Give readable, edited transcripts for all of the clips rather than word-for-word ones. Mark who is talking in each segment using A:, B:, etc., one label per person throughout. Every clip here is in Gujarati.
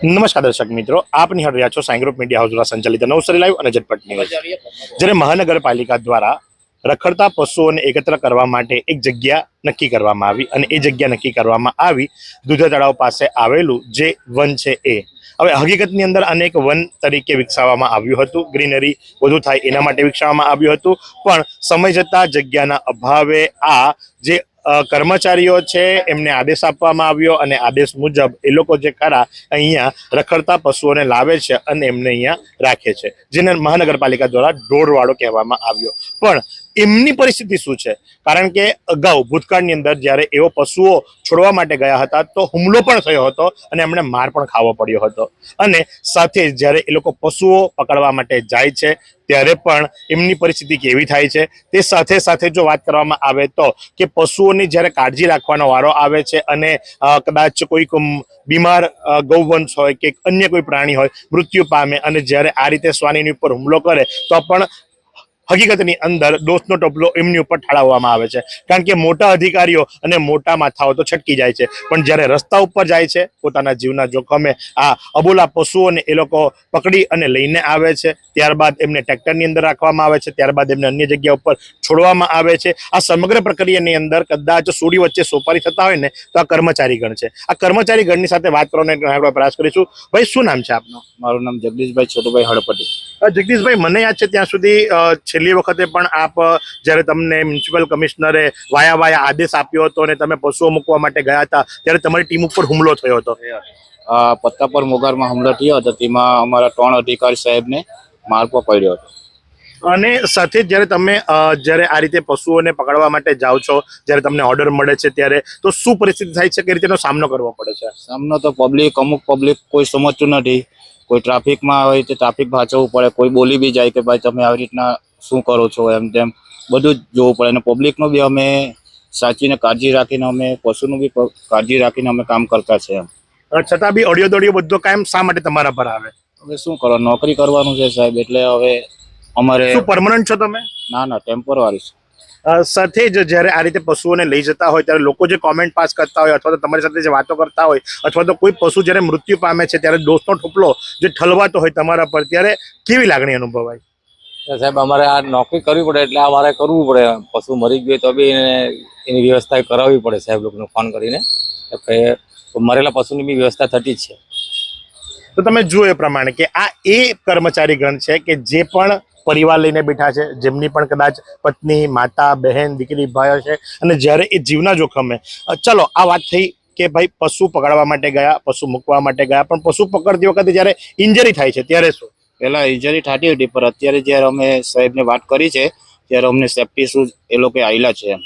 A: નમસ્કાર દર્શક મિત્રો, આપ નિહાળી રહ્યા છો સાઈ ગ્રુપ મીડિયા હાઉસ દ્વારા સંચાલિત નવસારી લાઈવ અને ઝટપટ ન્યૂઝ। જ્યારે મહાનગરપાલિકા દ્વારા રખડતા પશુઓને એકત્ર કરવા માટે એક જગ્યા નક્કી કરવામાં આવી અને એ જગ્યા નક્કી કરવામાં આવી દૂધા તળાવ પાસે આવેલું જે વન છે એ હવે હકીકતની અંદર અનેક વન તરીકે વિકસાવવામાં આવ્યું હતું। ગ્રીનરી વધુ થાય એના માટે વિકસાવવામાં આવ્યું હતું, પણ સમય જતાં જગ્યાના અભાવે આ જે કર્મચારીઓ છે એમને આદેશ આપવામાં આવ્યો અને આદેશ મુજબ એ લોકો જે ખરા અહીંયા રખડતા પશુઓને લાવે છે અને એમને અહીંયા રાખે છે, જેને મહાનગરપાલિકા દ્વારા ઢોરવાડો કહેવામાં આવ્યો। પણ એમની પરિસ્થિતિ શું છે? કારણ કે અગાઉ ભૂતકાળની અંદર જ્યારે એવો પશુઓ છોડવા માટે ગયા હતા તો હુમલો પણ થયો હતો અને એમણે માર પણ ખાવો પડ્યો હતો। અને સાથે જ્યારે એ લોકો પશુઓ પકડવા માટે જાય છે ત્યારે પણ એમની પરિસ્થિતિ કેવી થાય છે તે સાથે સાથે જો વાત કરવામાં આવે તો કે પશુઓની જ્યારે કાળજી રાખવાનો વારો આવે છે અને કદાચ કોઈક બીમાર ગૌવંશ હોય કે અન્ય કોઈ પ્રાણી હોય મૃત્યુ પામે અને જ્યારે આ રીતે શ્વાનની ઉપર હુમલો કરે તો પણ હકીકતની અંદર દોષનો ટોપલો એમની ઉપર ઠાલવવામાં આવે છે। કારણ કે મોટા અધિકારીઓ અને મોટા માથાઓ તો છટકી જાય છે, પણ જ્યારે રસ્તા ઉપર જાય છે પોતાના જીવના જોખમે આ અબોલા પશુઓને એ લોકો પકડી અને લઈને આવે છે, ત્યારબાદ એમને ટ્રેક્ટરની અંદર રાખવામાં આવે છે, ત્યારબાદ એમને અન્ય જગ્યા ઉપર છોડવામાં આવે છે। આ સમગ્ર પ્રક્રિયાની અંદર કદાચ સોડી વચ્ચે સોપારી થતા હોય ને તો આ કર્મચારીગણ છે। આ કર્મચારીગણની સાથે વાત કરવાનો પ્રયાસ કરીશું। ભાઈ, શું નામ છે આપનું?
B: મારું નામ જગદીશભાઈ છોટુભાઈ હળપતિ।
A: જગદીશભાઈ, મને યાદ છે ત્યાં સુધી છેલ્લી વખતે પણ આપ જ્યારે તમને મ્યુનિસિપલ કમિશનરે વાયા આદેશ આપ્યો હતો અને તમે પશુઓ મૂકવા માટે ગયા હતા ત્યારે તમારી ટીમ ઉપર હુમલો થયો હતો।
B: પત્તાપર મોગારમાં હુમલો થયો હતો, તેમાં અમારા 3 અધિકારી સાહેબને મારવો પડ્યો હતો।
A: અને સાથે જ્યારે તમે જ્યારે આ રીતે પશુઓને પકડવા માટે જાઓ છો, જ્યારે તમને ઓર્ડર મળે છે ત્યારે તો શું પરિસ્થિતિ થાય છે, કઈ રીતેનો સામનો કરવો પડે છે?
B: સામનો તો અમુક પબ્લિક કોઈ સમજતું નથી, કોઈ ટ્રાફિકમાં હોય તો ટ્રાફિક ભાચવવું પડે, કોઈ બોલી બી જાય કે ભાઈ તમે આવી રીતના શું કરો છો, એમ તેમ બધું જ જોવું પડે। અને પબ્લિકનું બી અમે સાચીને કાળજી રાખીને અમે પશુનું બી કાળજી રાખીને અમે કામ કરતા છે એમ।
A: છતાં બી ઓડિયો દોડિયો બધો કાયમ શા માટે તમારા પર આવે?
B: હવે શું કરો, નોકરી કરવાનું છે સાહેબ, એટલે હવે અમારે।
A: શું પરમનન્ટ છો તમે?
B: ના, ટેમ્પરરી છે।
A: સાથે જ જ્યારે આ રીતે પશુઓને લઈ જતા હોય ત્યારે લોકો જે કોમેન્ટ પાસ કરતા હોય અથવા તો તમારી સાથે જે વાતો કરતા હોય અથવા તો કોઈ પશુ જ્યારે મૃત્યુ પામે છે ત્યારે દોષનો ઠોપલો જે ઠલવાતો હોય તમારા પર, ત્યારે કેવી લાગણી અનુભવાય?
C: સાહેબ, અમારે આ નોકરી કરવી પડે એટલે અમારે કરવું પડે। પશુ મરી ગયું તો બી એની વ્યવસ્થા કરાવવી પડે સાહેબ લોકોને ફોન કરીને, મરેલા પશુની બી વ્યવસ્થા થતી જ છે।
A: તો તમે જુઓ એ પ્રમાણે કે આ એ કર્મચારીગણ છે કે જે પણ પરિવાર લઈને બેઠા છે, જેમની પણ કદાચ પત્ની, માતા, બહેન, દીકરી, ભાઈ છે અને જ્યારે એ જીવના જોખમે ચલો આ વાત થઈ કે ભાઈ પશુ પકડવા માટે ગયા, પશુ મૂકવા માટે ગયા, પણ પશુ પકડતી વખતે જ્યારે ઇન્જરી થાય છે ત્યારે શું?
B: પહેલા ઇન્જરી થતી હતી, પણ અત્યારે જ્યારે અમે સાહેબને વાત કરી છે ત્યારે અમને સેફટી શૂઝ એ લોકો આવેલા છે એમ।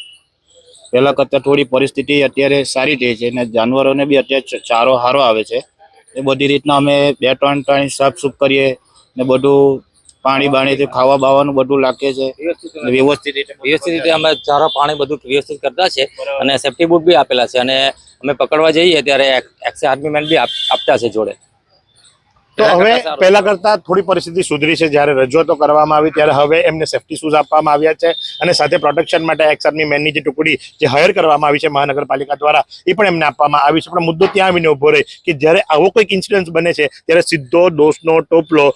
B: પહેલા કરતાં થોડી પરિસ્થિતિ અત્યારે સારી થઈ છે અને જાનવરોને બી અત્યારે ચારો સારો આવે છે। એ બધી રીતના અમે 2-3 ટાઈમ સાફ કરીએ ને બધું પાણી બાણીથી ખાવા બાવાનું બધું લાગે છે વ્યવસ્થિત
C: રીતે અમે ચારો પાણી બધું વ્યવસ્થિત કરતા છે અને સેફટી બૂટ બી આપેલા છે અને અમે પકડવા જઈએ ત્યારે આર્મી મેન બી આપતા છે જોડે।
A: તો હવે પહેલા કરતા થોડી પરિસ્થિતિ સુધરી છે। જ્યારે રજૂઆતો કરવામાં આવી ત્યારે હવે એમને સેફટી શૂઝ આપવામાં આવ્યા છે અને સાથે પ્રોટેક્શન માટે એક્સ આર્મી મેનની જે ટુકડી જે હાયર કરવામાં આવી છે મહાનગરપાલિકા દ્વારા એ પણ એમને આપવામાં આવી છે। પણ મુદ્દો ત્યાં આવીને ઉભો રહે કે જ્યારે આવો કોઈક ઇન્સિડન્સ બને છે ત્યારે સીધો દોષનો ટોપલો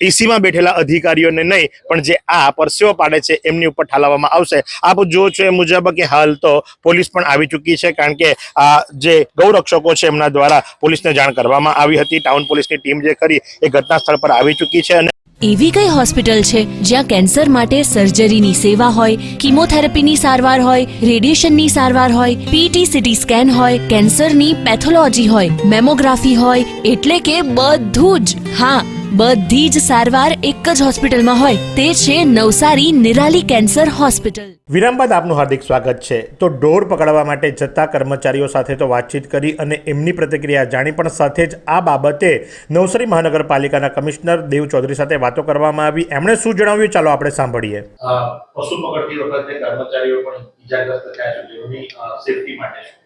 A: એસીમાં બેઠેલા અધિકારીઓને નહીં પણ જે આ પરસેવો પાડે છે એમની ઉપર ઠાલવવામાં આવશે। આપ જો છો એ મુજબ કે હાલ તો પોલીસ પણ આવી ચૂકી છે, કારણ કે આ જે ગૌરક્ષકો છે એમના દ્વારા પોલીસને જાણ કરવામાં આવી હતી। ટાઉન પોલીસની ટીમ જે ખરી એ ઘટના સ્થળ પર આવી ચૂકી છે। અને
D: એવી કઈ હોસ્પિટલ છે જ્યાં કેન્સર માટે સર્જરીની સેવા હોય, કીમોથેરાપીની સારવાર હોય, રેડિયેશનની સારવાર હોય, પીટી સીટી સ્કેન હોય, કેન્સરની પેથોલોજી હોય, મેમોગ્રાફી હોય, એટલે કે બધું જ। હા, બધી જ સારવાર એક જ હોસ્પિટલમાં હોય, તે છે નવસારી નિરાલી કેન્સર હોસ્પિટલ।
A: વિરામ બાદ આપનું હાર્દિક સ્વાગત છે। તો ઢોર પકડવા માટે જતા કર્મચારીઓ સાથે તો વાતચીત કરી અને એમની પ્રતિક્રિયા જાણી, પણ સાથે જ આ બાબતે નવસારી મહાનગરપાલિકાના કમિશનર દેવ ચૌધરી સાથે વાતો કરવામાં આવી। એમણે શું જણાવ્યું ચાલો આપણે સાંભળીએ। પશુ પકડતી વખતે કર્મચારીઓ પણ ઇજાગ્રસ્ત થયા છે, જેમની સેફટી માટે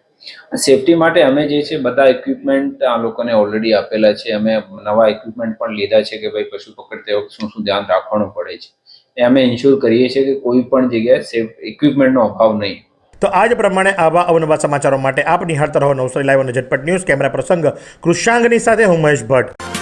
E: સેફટી માટે અમે જે છે બધા ઇક્વિપમેન્ટ આ લોકોને ઓલરેડી આપેલા છે। અમે નવા ઇક્વિપમેન્ટ પણ લીધા છે કે ભાઈ પશુ પકડતી વખતે શું ધ્યાન રાખવાનું પડે છે, એ અમે ઇન્શ્યોર કરીએ છીએ કે કોઈ પણ જગ્યાએ સેફ ઇક્વિપમેન્ટનો અભાવ નહીં।
A: તો આ જ પ્રમાણે આવા અવનવા સમાચારો માટે આપ નિહાળતા રહો નવસારી લાઈવ અને ઝટપટ ન્યૂઝ. કેમેરા પ્રસંગ કૃષાંગની સાથે હું મહેશ ભટ્ટ.